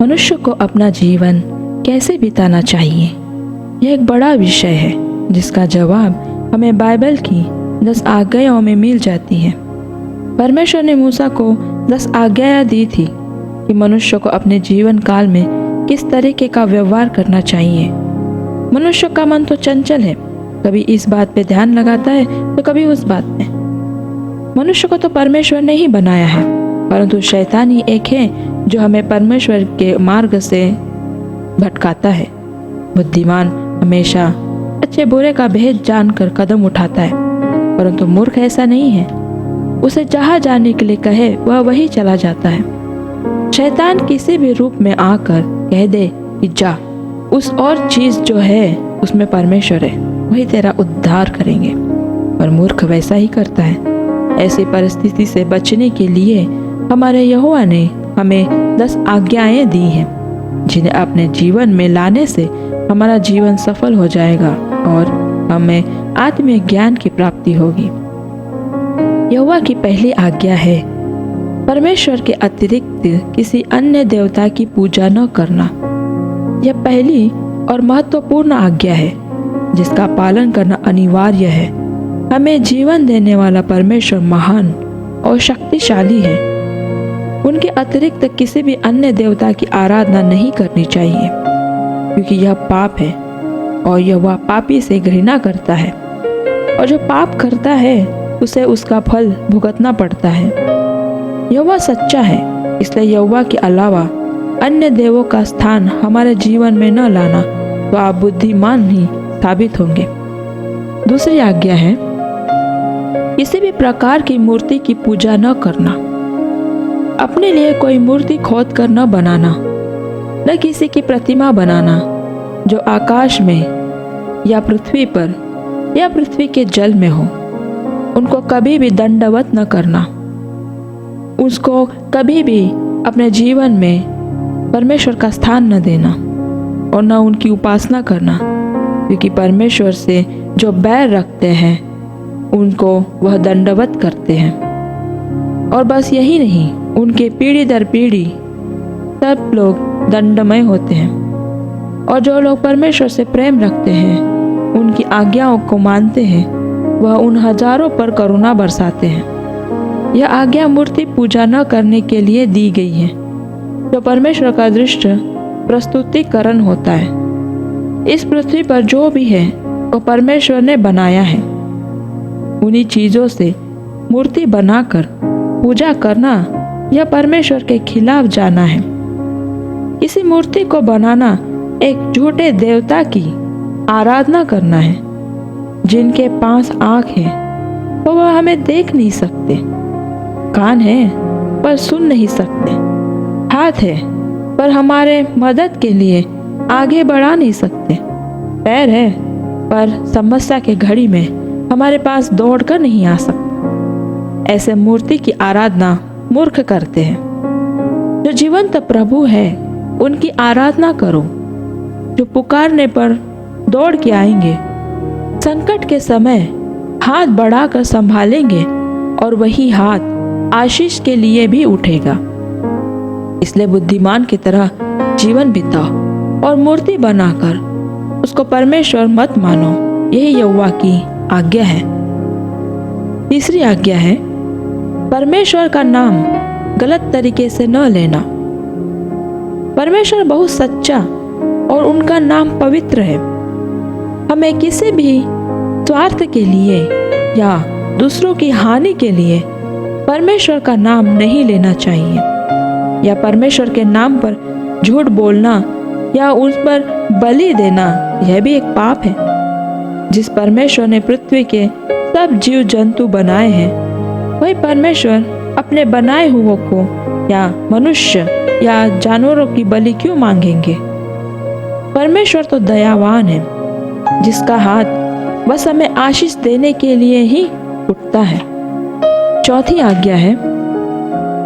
मनुष्य को अपना जीवन कैसे बिताना चाहिए, यह एक बड़ा विषय है जिसका जवाब हमें बाइबल की 10 आज्ञाओं में मिल जाती है। परमेश्वर ने मूसा को 10 आज्ञाएं दी थी कि मनुष्य को अपने जीवन काल में किस तरीके का व्यवहार करना चाहिए। मनुष्य का मन तो चंचल है, कभी इस बात पे ध्यान लगाता है तो कभी उस बात पे। मनुष्य को तो परमेश्वर ने ही बनाया है, परंतु शैतान ही एक है जो हमें परमेश्वर के मार्ग से भटकाता है। बुद्धिमान हमेशा अच्छे बुरे का भेद जानकर कदम उठाता है, परंतु मूर्ख ऐसा नहीं है। उसे जहाँ जाने के लिए कहे वह वही चला जाता है। शैतान किसी भी रूप में आकर कह दे कि जा, उस और चीज जो है उसमें परमेश्वर है, वही तेरा उद्धार करेंगे, पर मूर्ख वैसा ही करता है। ऐसी परिस्थिति से बचने के लिए हमारे यहोवा ने हमें 10 आज्ञाएं दी हैं, जिन्हें अपने जीवन में लाने से हमारा जीवन सफल हो जाएगा और हमें आत्मिक ज्ञान की प्राप्ति होगी। यहोवा की पहली आज्ञा है परमेश्वर के अतिरिक्त किसी अन्य देवता की पूजा न करना। यह पहली और महत्वपूर्ण आज्ञा है जिसका पालन करना अनिवार्य है। हमें जीवन देने वाला परमेश्वर महान और शक्तिशाली है। उनके अतिरिक्त किसी भी अन्य देवता की आराधना नहीं करनी चाहिए, क्योंकि यह पाप है और यह वह पापी से घृणा करता है, और जो पाप करता है उसे उसका फल भुगतना पड़ता है। यहोवा सच्चा है, इसलिए यहोवा के अलावा अन्य देवों का स्थान हमारे जीवन में न लाना, तो आप बुद्धिमान ही साबित होंगे। दूसरी आज्ञा है किसी भी प्रकार की मूर्ति की पूजा न करना। अपने लिए कोई मूर्ति खोद कर न बनाना, न किसी की प्रतिमा बनाना जो आकाश में या पृथ्वी पर या पृथ्वी के जल में हो। उनको कभी भी दंडवत न करना। उसको कभी भी अपने जीवन में परमेश्वर का स्थान न देना और न उनकी उपासना करना, क्योंकि परमेश्वर से जो बैर रखते हैं उनको वह दंडवत करते हैं। और बस यही नहीं, उनके पीढ़ी दर पीढ़ी सब लोग दंडमय होते हैं। और जो लोग परमेश्वर से प्रेम रखते हैं, उनकी आज्ञाओं को मानते हैं, वह उन हजारों पर करुणा बरसाते हैं। यह आज्ञा मूर्ति पूजा न करने के लिए दी गई है, जो परमेश्वर का दृश्य प्रस्तुतिकरण होता है। इस पृथ्वी पर जो भी है वो परमेश्वर ने बनाया है। उन्हीं चीजों से मूर्ति बनाकर पूजा करना यह परमेश्वर के खिलाफ जाना है। किसी मूर्ति को बनाना एक झूठे देवता की आराधना करना है, जिनके पास आँख है तो वह हमें देख नहीं सकते, कान है पर सुन नहीं सकते, हाथ है पर हमारे मदद के लिए आगे बढ़ा नहीं सकते, पैर है पर समस्या के घड़ी में हमारे पास दौड़कर नहीं आ सकते। ऐसे मूर्ति की आराधना मूर्ख करते हैं। जो जीवंत प्रभु है उनकी आराधना करो, जो पुकारने पर दौड़ के आएंगे, संकट के समय हाथ बढ़ाकर संभालेंगे और वही हाथ आशीष के लिए भी उठेगा। इसलिए बुद्धिमान की तरह जीवन बिताओ और मूर्ति बनाकर उसको परमेश्वर मत मानो। यही यहोवा की आज्ञा है। तीसरी आज्ञा है परमेश्वर का नाम गलत तरीके से न लेना। परमेश्वर बहुत सच्चा और उनका नाम पवित्र है। हमें किसी भी स्वार्थ के लिए या दूसरों की हानि के लिए परमेश्वर का नाम नहीं लेना चाहिए, या परमेश्वर के नाम पर झूठ बोलना या उस पर बलि देना, यह भी एक पाप है। जिस परमेश्वर ने पृथ्वी के सब जीव जंतु बनाए हैं, वही परमेश्वर अपने बनाए हुओं को या मनुष्य या जानवरों की बलि क्यों मांगेंगे? परमेश्वर तो दयावान है, जिसका हाथ बस हमें आशीष देने के लिए ही उठता है। चौथी आज्ञा है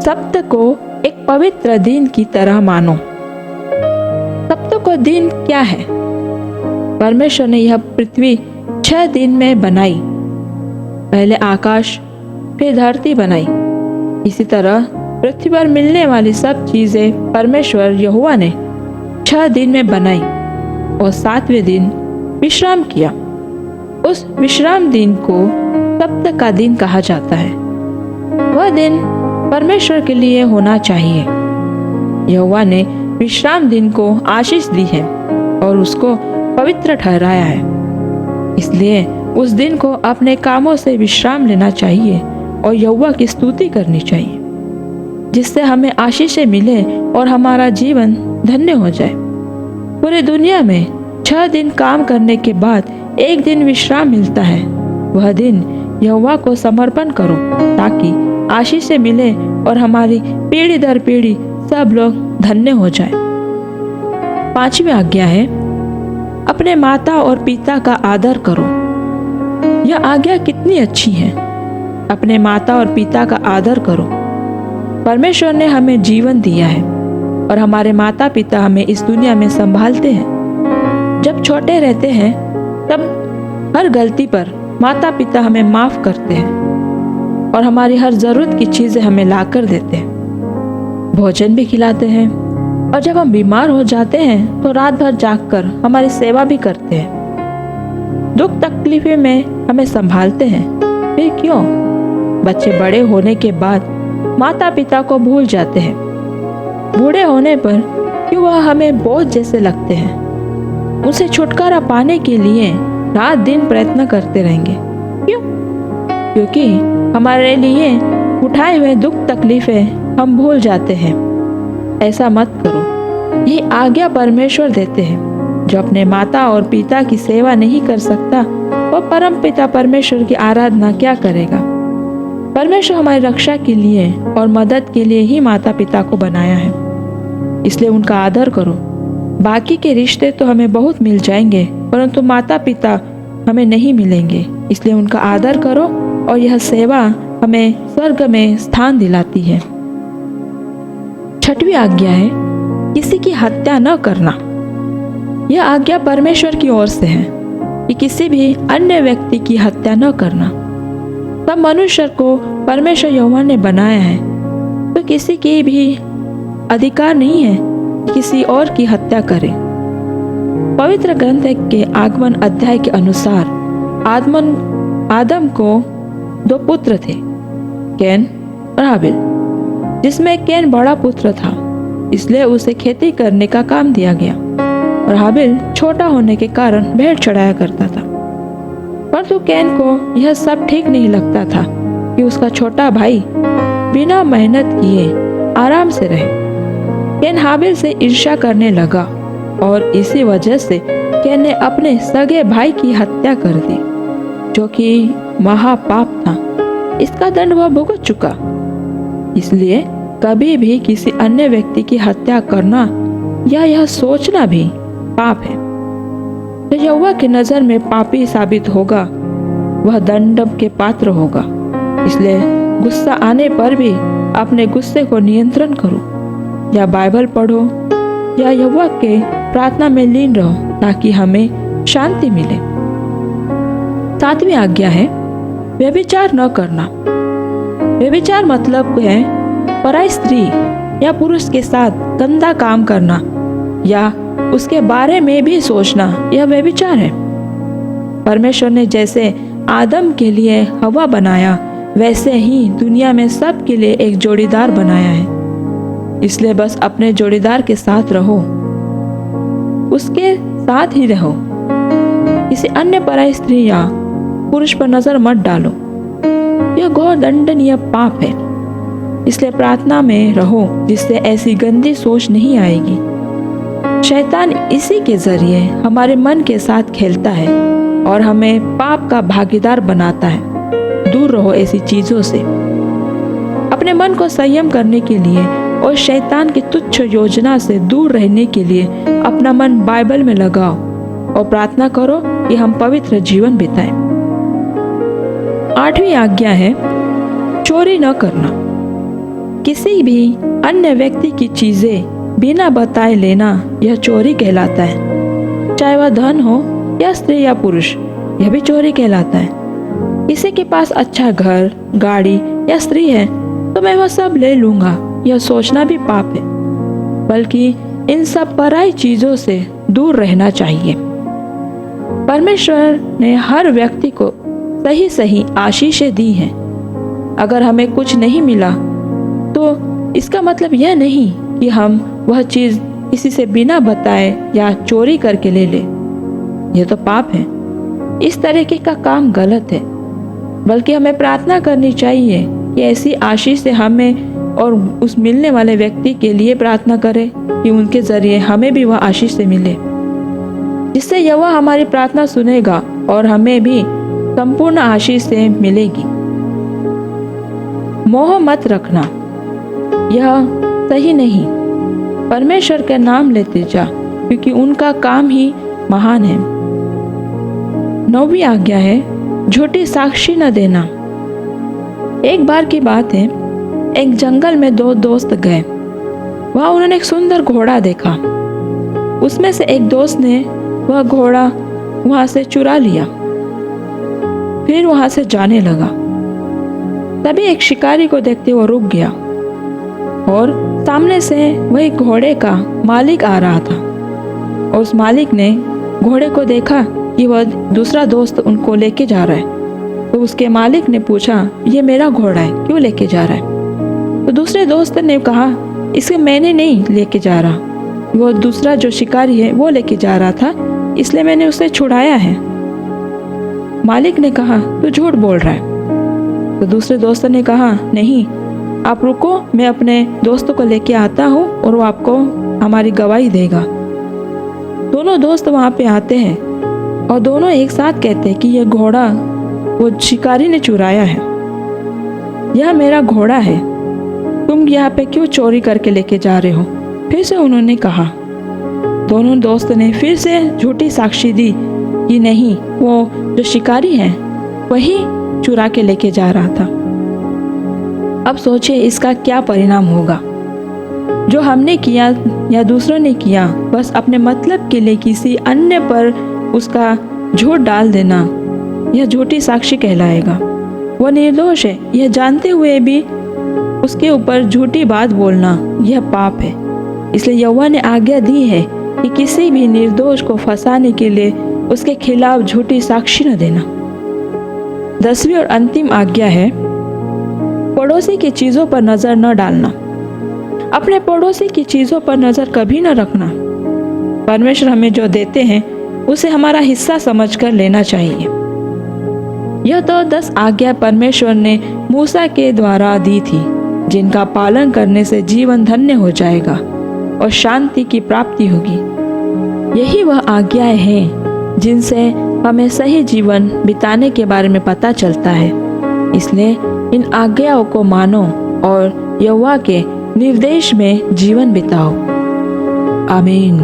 सप्त को एक पवित्र दिन की तरह मानो। सप्त को दिन क्या है? परमेश्वर ने यह पृथ्वी 6 दिन में बनाई। पहले आकाश फिर धरती बनाई। इसी तरह पृथ्वी पर मिलने वाली सब चीजें परमेश्वर यहोवा ने 6 दिन में बनाई और 7वें दिन विश्राम किया। उस विश्राम दिन को सप्ताह का दिन कहा जाता है। वह दिन परमेश्वर के लिए होना चाहिए। यहोवा ने विश्राम दिन को आशीष दी है और उसको पवित्र ठहराया है। इसलिए उस दिन को अपने कामों से विश्राम लेना चाहिए और यहोवा की स्तुति करनी चाहिए, जिससे हमें आशीषें मिले और हमारा जीवन धन्य हो जाए। पूरी दुनिया में 6 दिन काम करने के बाद एक दिन विश्राम मिलता है। वह दिन यहोवा को समर्पण करो ताकि आशीषें मिले और हमारी पीढ़ी दर पीढ़ी सब लोग धन्य हो जाए। 5वीं आज्ञा है, अपने माता और पिता का आदर करो। यह आज्ञा कितनी अच्छी है। अपने माता और पिता का आदर करो। परमेश्वर ने हमें जीवन दिया है और हमारे माता पिता हमें इस दुनिया में संभालते हैं। जब छोटे रहते हैं तब हर गलती पर माता पिता हमें माफ करते हैं और हमारी हर जरूरत की चीजें हमें ला कर देते हैं, भोजन भी खिलाते हैं, और जब हम बीमार हो जाते हैं तो रात भर जागकर हमारी सेवा भी करते हैं। दुख तकलीफे में हमें संभालते हैं। फिर क्यों बच्चे बड़े होने के बाद माता पिता को भूल जाते हैं? बूढ़े होने पर क्यों वह हमें बोझ जैसे लगते हैं? उनसे छुटकारा पाने के लिए रात दिन प्रयत्न करते रहेंगे। क्यों? क्योंकि हमारे लिए उठाए हुए दुख तकलीफें हम भूल जाते हैं। ऐसा मत करो। ये आज्ञा परमेश्वर देते हैं। जो अपने माता और पिता की सेवा नहीं कर सकता वह परम पिता परमेश्वर की आराधना क्या करेगा? परमेश्वर हमारी रक्षा के लिए और मदद के लिए ही माता पिता को बनाया है, इसलिए उनका आदर करो। बाकी के रिश्ते तो हमें बहुत मिल जाएंगे, परंतु माता पिता हमें नहीं मिलेंगे, इसलिए उनका आदर करो और यह सेवा हमें स्वर्ग में स्थान दिलाती है। 6वीं आज्ञा है, किसी की हत्या न करना। यह आज्ञा परमेश्वर की ओर से है कि किसी भी अन्य व्यक्ति की हत्या न करना। तब मनुष्य को परमेश्वर यहोवा ने बनाया है, तो किसी की भी अधिकार नहीं है कि किसी और की हत्या करे। पवित्र ग्रंथ के आगमन अध्याय के अनुसार आदम को 2 पुत्र थे, कैन और हाबिल। जिसमें कैन बड़ा पुत्र था, इसलिए उसे खेती करने का काम दिया गया, और हाबिल छोटा होने के कारण भेड़ चढ़ाया करता था। परंतु कैन को यह सब ठीक नहीं लगता था कि उसका छोटा भाई बिना मेहनत किए आराम से रहे। कैन हाबिल से ईर्ष्या करने लगा और इसी वजह से कैन ने अपने सगे भाई की हत्या कर दी, जो कि महापाप था। इसका दंड वह भुगत चुका। इसलिए कभी भी किसी अन्य व्यक्ति की हत्या करना या यह सोचना भी पाप है। जो यहोवा की नजर में पापी साबित होगा वह दंड के पात्र होगा। इसलिए गुस्सा आने पर भी अपने गुस्से को नियंत्रण करो, या बाइबल पढ़ो या यहोवा के प्रार्थना में लीन रहो ताकि हमें शांति मिले। 7वीं आज्ञा है, व्यभिचार न करना। व्यभिचार मतलब है पराई स्त्री या पुरुष के साथ गंदा काम करना या उसके बारे में भी सोचना, यह व्यभिचार है। परमेश्वर ने जैसे आदम के लिए हवा बनाया, वैसे ही दुनिया में सब के लिए एक जोड़ीदार बनाया है। इसलिए बस अपने जोड़ीदार के साथ रहो, उसके साथ ही रहो। किसी अन्य पराई स्त्री या पुरुष पर नजर मत डालो, यह घोर दंडनीय पाप है। इसलिए प्रार्थना में रहो, जिससे ऐसी गंदी सोच नहीं आएगी। शैतान इसी के जरिए हमारे मन के साथ खेलता है और हमें पाप का भागीदार बनाता है। दूर रहो ऐसी चीजों से। अपने मन को संयम करने के लिए और शैतान की तुच्छ योजना से दूर रहने के लिए अपना मन बाइबल में लगाओ और प्रार्थना करो कि हम पवित्र जीवन बिताएं। 8वीं आज्ञा है, चोरी न करना। किसी भी अन्य व्यक्ति की चीजें बिना बताए लेना यह चोरी कहलाता है। चाहे वह धन हो या स्त्री या पुरुष, यह भी चोरी कहलाता है। किसी के पास अच्छा घर, गाड़ी या स्त्री है तो मैं वह सब ले लूंगा, यह सोचना भी पाप है, बल्कि इन सब पराई चीजों से दूर रहना चाहिए। परमेश्वर ने हर व्यक्ति को सही सही आशीषें दी हैं। अगर हमें कुछ नहीं मिला तो इसका मतलब यह नहीं कि हम वह चीज किसी से बिना बताए या चोरी करके ले ले। यह तो पाप है। इस तरीके का काम गलत है, बल्कि हमें प्रार्थना करनी चाहिए कि ऐसी आशीष से हमें और उस मिलने वाले व्यक्ति के लिए प्रार्थना करें कि उनके जरिए हमें भी वह आशीष से मिले, जिससे यहोवा हमारी प्रार्थना सुनेगा और हमें भी संपूर्ण आशीष से मिलेगी। मोह मत रखना, यह सही नहीं। परमेश्वर का नाम लेते जा, क्योंकि उनका काम ही महान है। 9वीं आज्ञा है, झूठी साक्षी न देना। एक बार की बात है, एक जंगल में 2 दोस्त गए। वहाँ उन्होंने एक सुंदर घोड़ा देखा। उसमें से एक दोस्त ने वह घोड़ा वहाँ से चुरा लिया, फिर वहाँ से जाने लगा। तभी एक शिकारी को देखते वो रुक गया और सामने से वही घोड़े का मालिक आ रहा था। और उस मालिक ने घोड़े को देखा कि वह दूसरा दोस्त उनको लेके जा रहा है, तो उसके मालिक ने पूछा, ये मेरा घोड़ा है, क्यों लेके जा रहा है? तो दूसरे दोस्त ने कहा, इसे मैंने नहीं लेके जा रहा, वो दूसरा जो शिकारी है वो लेके जा रहा था, इसलिए मैंने उसे छुड़ाया है। मालिक ने कहा, तू झूठ बोल रहा है। तो दूसरे दोस्त ने कहा, नहीं, आप रुको, मैं अपने दोस्तों को लेके आता हूँ और वो आपको हमारी गवाही देगा। दोनों दोस्त वहाँ पे आते हैं और दोनों एक साथ कहते हैं कि यह घोड़ा वो शिकारी ने चुराया है, यह मेरा घोड़ा है, तुम यहाँ पे क्यों चोरी करके लेके जा रहे हो? फिर से उन्होंने कहा। दोनों दोस्त ने फिर से झूठी साक्षी दी कि नहीं, वो जो शिकारी है वही चुरा के लेके जा रहा था। अब सोचिए इसका क्या परिणाम होगा। जो हमने किया या दूसरों ने किया, बस अपने मतलब के लिए किसी अन्य पर उसका झूठ डाल देना, यह झूठी साक्षी कहलाएगा। वह निर्दोष है, यह जानते हुए भी उसके ऊपर झूठी बात बोलना, यह पाप है। इसलिए यहोवा ने आज्ञा दी है कि किसी भी निर्दोष को फंसाने के लिए उसके खिलाफ झूठी साक्षी न देना। 10वीं और अंतिम आज्ञा है, पड़ोसी की चीजों पर नजर न डालना। अपने पड़ोसी की चीजों पर नजर कभी न रखना। परमेश्वर हमें जो देते हैं उसे हमारा हिस्सा समझकर लेना चाहिए। यह तो 10 आज्ञा परमेश्वर ने मूसा के द्वारा दी थी, जिनका पालन करने से जीवन धन्य हो जाएगा और शांति की प्राप्ति होगी। यही वह आज्ञाएं हैं जिनसे हमें सही जीवन बिताने के बारे में पता चलता है। इसलिए इन आज्ञाओं को मानो और यहोवा के निर्देश में जीवन बिताओ। आमीन।